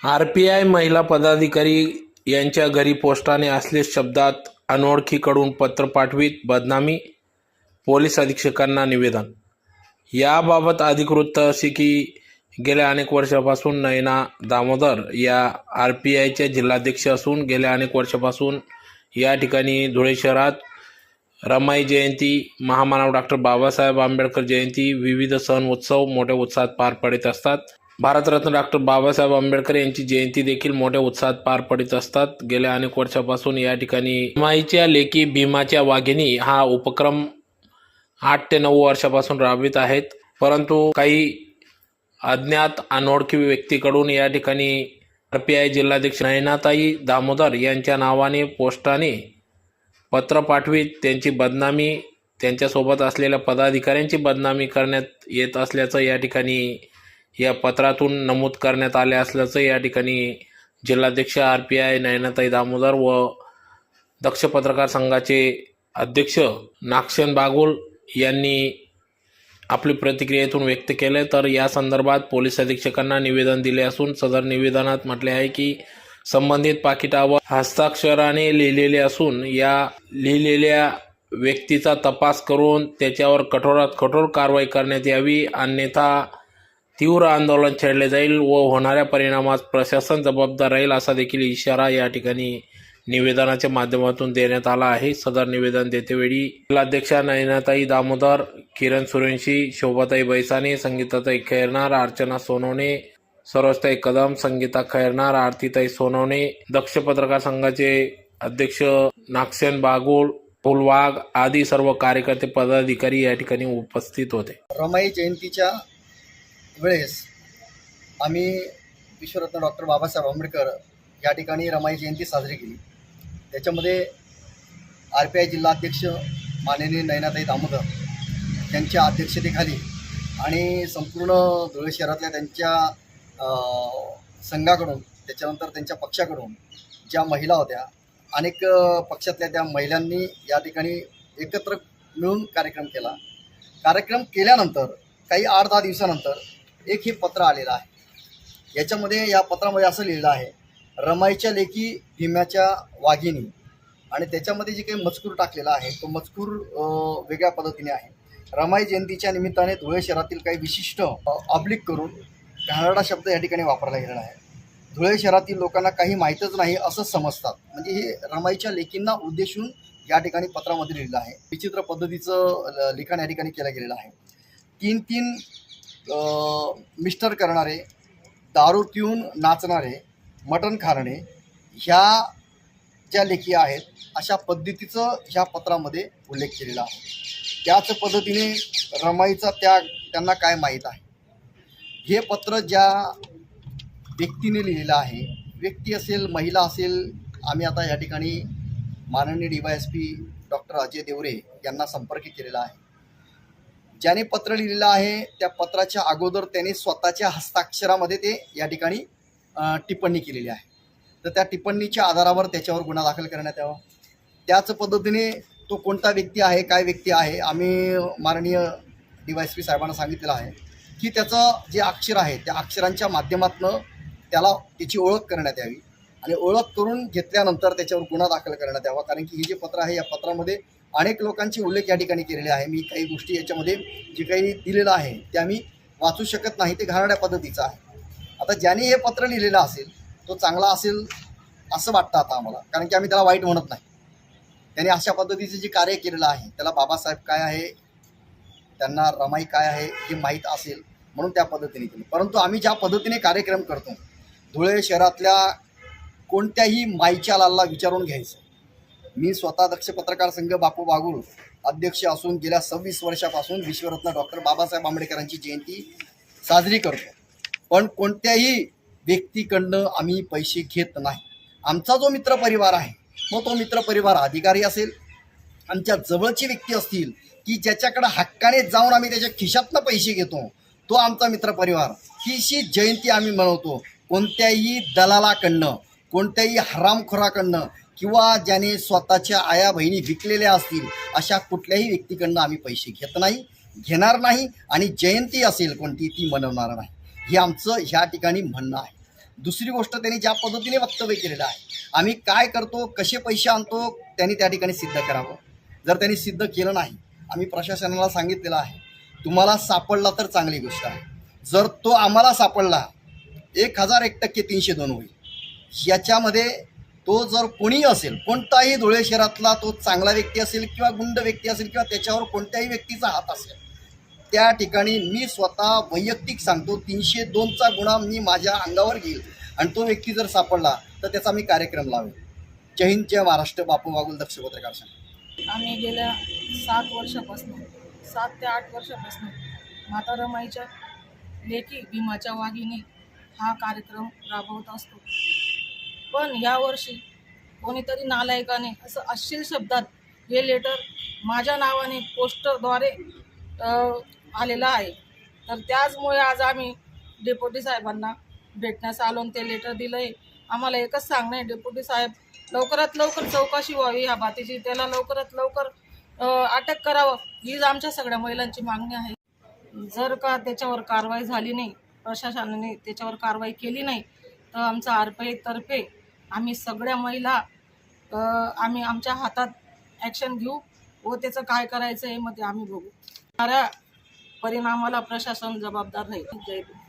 RPI महिला पदाधिकारी यांच्या घरी पोस्टाने अश्लील शब्दात अनोळखीकडून पत्र पाठवित बदनामी, पोलीस अधीक्षकांना निवेदन। याबाबत अधिकृत अशी की गेल्या अनेक वर्षापासून नयना दामोदर या आरपीआयच्या जिल्हाध्यक्ष असून गेल्या अनेक वर्षापासून या ठिकाणी धुळे शहरात रमाई जयंती, महामानव डॉक्टर बाबासाहेब आंबेडकर जयंती, विविध सण उत्सव मोठ्या उत्साहात पार पडत असतात। भारतरत्न डॉक्टर बाबासाहेब आंबेडकर यांची जयंती देखील मोठ्या उत्साहात पार पडत असतात। गेल्या अनेक वर्षापासून या ठिकाणी रमाईच्या लेकी भीमाच्या वाघिणी हा उपक्रम 8 ते 9 वर्षापासून राबवित आहेत, परंतु काही अज्ञात अनोळखी व्यक्तीकडून या ठिकाणी आरपीआय जिल्हाध्यक्ष नयनाताई दामोदर यांच्या नावाने पोस्टाने पत्र पाठवित त्यांची बदनामी, त्यांच्यासोबत असलेल्या पदाधिकाऱ्यांची बदनामी करण्यात येत असल्याचं या ठिकाणी या पत्रातून नमूद करण्यात आले असल्याचं या ठिकाणी जिल्हाध्यक्ष आरपीआय नयनाताई दामोदर व दक्ष पत्रकार संघाचे अध्यक्ष नागसेन बागुल यांनी आपली प्रतिक्रियेतून व्यक्त केले। तर या संदर्भात पोलीस अधीक्षकांना निवेदन दिले असून सदर निवेदनात म्हटले आहे की संबंधित पाकिटावर हस्ताक्षराने लिहिलेले असून या लिहिलेल्या व्यक्तीचा तपास करून त्याच्यावर कठोरात कठोर कारवाई करण्यात यावी, अन्यथा तीव्र आंदोलन छेडले जाईल व होणाऱ्या परिणामास प्रशासन जबाबदार राहील असा देखील इशारा या ठिकाणी निवेदनाच्या माध्यमातून देण्यात आला आहे। सदर निवेदन देतेवेळी जिल्हाध्यक्षा नयनाताई दामोदर, किरण सूर्यवंशी, शोभाताई बैसाने, संगीताताई खैरनार, अर्चना सोनवणे, सरोजताई कदम, संगीता खैरनार, आरतीताई सोनवणे, दक्ष पत्रकार संघाचे अध्यक्ष नागसेन बागुल, फुलवाग आदी सर्व कार्यकर्ते पदाधिकारी या ठिकाणी उपस्थित होते। रमाई जयंतीच्या वेळेस आम्ही विश्वरत्न डॉक्टर बाबासाहेब आंबेडकर या ठिकाणी रमाई जयंती साजरी केली। त्याच्यामध्ये आरपीआय जिल्हाध्यक्ष माननीय नयनाताई दामोदर त्यांच्या अध्यक्षतेखाली आणि संपूर्ण धुळे शहरातल्या त्यांच्या संघाकडून, त्याच्यानंतर त्यांच्या पक्षाकडून ज्या महिला होत्या, अनेक पक्षातल्या त्या महिलांनी या ठिकाणी एकत्र मिळून कार्यक्रम केला। कार्यक्रम केल्यानंतर काही 8-10 दिवसानंतर एक हे पत्र आलेलं आहे। याच्यामध्ये या पत्रामध्ये असं लिहिलं आहे, रमाईच्या लेकी भीम्याच्या वाघिणी, आणि त्याच्यामध्ये जे काही मजकूर टाकलेला आहे तो मजकूर वेगळ्या पद्धतीने आहे। रमाई जयंतीच्या निमित्ताने धुळे शहरातील काही विशिष्ट ऑब्लिक करून घाणेरडा शब्द या ठिकाणी वापरला गेलेला आहे। धुळे शहरातील लोकांना काही माहीतच नाही असं समजतात, म्हणजे हे रमाईच्या लेकींना उद्देशून या ठिकाणी पत्रामध्ये लिहिलं आहे। विचित्र पद्धतीचं लिखाण या ठिकाणी केलं गेलेलं आहे। 3-3 मिस्टर करणारे, दारू पिऊन नाचणारे, मटण खाणारे ह्या ज्या लेखी आहेत अशा पद्धतीचं ह्या पत्रामध्ये उल्लेख केलेला आहे। त्याच पद्धतीने रमाईचा त्याग त्यांना काय माहीत आहे। हे पत्र ज्या व्यक्तीने लिहिलेलं आहे, व्यक्ती असेल महिला असेल, आम्ही आता या ठिकाणी माननीय DYSP डॉक्टर अजय देवरे यांना संपर्क केलेला आहे। ज्याने पत्र लिहिलेलं आहे त्या पत्राच्या अगोदर त्याने स्वतःच्या हस्ताक्षरामध्ये ते या ठिकाणी टिप्पणी केलेली आहे, तर त्या टिप्पणीच्या आधारावर त्याच्यावर गुन्हा दाखल करण्यात यावा। त्याच पद्धतीने तो कोणता व्यक्ती आहे, काय व्यक्ती आहे, आम्ही माननीय DYSP साहेबांना सांगितलेलं आहे की त्याचं जे अक्षर आहे त्या अक्षरांच्या माध्यमातून त्याला त्याची ओळख करण्यात यावी आणि ओळख करून घेतल्यानंतर त्याच्यावर गुन्हा दाखल करण्यात यावा। कारण की हे जे पत्र आहे या पत्रामध्ये अनेक लोकांचे उल्लेख या ठिकाणी केलेले आहे। मी काही गोष्टी याच्यामध्ये जे काही दिलेलं आहे ते आम्ही वाचू शकत नाही, ते घाणेरड्या पद्धतीचं आहे। आता ज्याने हे पत्र लिहिलेलं असेल तो चांगला असेल असं वाटतं आता आम्हाला, कारण की आम्ही त्याला वाईट म्हणत नाही। त्याने अशा पद्धतीचं जे कार्य केलेलं आहे त्याला बाबासाहेब काय आहे, त्यांना रमाई काय आहे हे माहीत असेल म्हणून त्या पद्धतीने केलं। परंतु आम्ही ज्या पद्धतीने कार्यक्रम करतो, धुळे शहरातल्या कोणत्याही माईच्या लालला विचारून घ्यायचं। मी स्वतः दक्ष पत्रकार संघ बापू बागुल अध्यक्ष असून गेल्या 26 वर्षापासून विश्वरत्न डॉक्टर बाबासाहेब आंबेडकरांची जयंती साजरी करतो, पण कोणत्याही व्यक्तीकडनं आम्ही पैसे घेत नाही। आमचा जो मित्रपरिवार आहे मग तो मित्रपरिवार अधिकारी असेल, आमच्या जवळची व्यक्ती असतील की ज्याच्याकडे हक्काने जाऊन आम्ही त्याच्या खिशातनं पैसे घेतो, तो आमचा मित्रपरिवार। ही जयंती आम्ही मनवतो कोणत्याही दलालाकडनं, कोणत्याही हरामखोराकडनं किंवा ज्याने स्वतःच्या आया बहिणी विकलेल्या असतील अशा कुठल्याही व्यक्तीकडनं आम्ही पैसे घेत नाही, घेणार नाही आणि जयंती असेल कोणती ती मनवणार नाही, हे आमचं ह्या ठिकाणी म्हणणं आहे। दुसरी गोष्ट त्यांनी ज्या पद्धतीने वक्तव्य केलेलं आहे, आम्ही काय करतो, कसे पैसे आणतो, त्यांनी त्या ठिकाणी सिद्ध करावं. जर त्यांनी सिद्ध केलं नाही, आम्ही प्रशासनाला सांगितलेलं आहे, तुम्हाला सापडला तर चांगली गोष्ट आहे. जर तो आम्हाला सापडला 1001% 302 होईल. याच्यामध्ये तो जर कोणी असेल, कोणताही धुळे शहरातला तो चांगला व्यक्ती असेल किंवा गुंड व्यक्ती असेल किंवा त्याच्यावर कोणत्याही व्यक्तीचा हात असेल, त्या ठिकाणी मी स्वतः वैयक्तिक सांगतो 302चा गुन्हा मी माझ्या अंगावर घेईल आणि तो व्यक्ती जर सापडला तर त्याचा मी कार्यक्रम लावेल. जय हिंद, जय महाराष्ट्र. बापू वागुल, दक्ष पत्रकार संघ. आम्ही गेल्या 7 ते 8 वर्षापासून माता रमाईच्या लेकी भीमाच्या वाघिणी हा कार्यक्रम राबवत असतो. पण यावर्षी कोणीतरी नालायकाने असं अश्लील शब्दात हे लेटर माझ्या नावाने पोस्टद्वारे आलेलं आहे. तर त्याचमुळे आज आम्ही डेप्युटी साहेबांना भेटण्यास आलो आणि ते लेटर दिलं आहे. आम्हाला एकच सांगणं आहे, डेप्युटी साहेब लवकरात लवकर चौकशी व्हावी ह्या बातीची, त्याला लवकरात लवकर अटक करावं, हीच आमच्या सगळ्या महिलांची मागणी आहे. जर का त्याच्यावर कारवाई झाली नाही, प्रशासनाने त्याच्यावर कारवाई केली नाही, तर आमचा आरपीआय तर्फे आम्ही सगळ्या महिला आम्ही आमच्या हातात ॲक्शन घेऊ व त्याचं काय करायचं आहे मग ते आम्ही बघू. परिणामाला प्रशासन जबाबदार राहील. जय हिंद.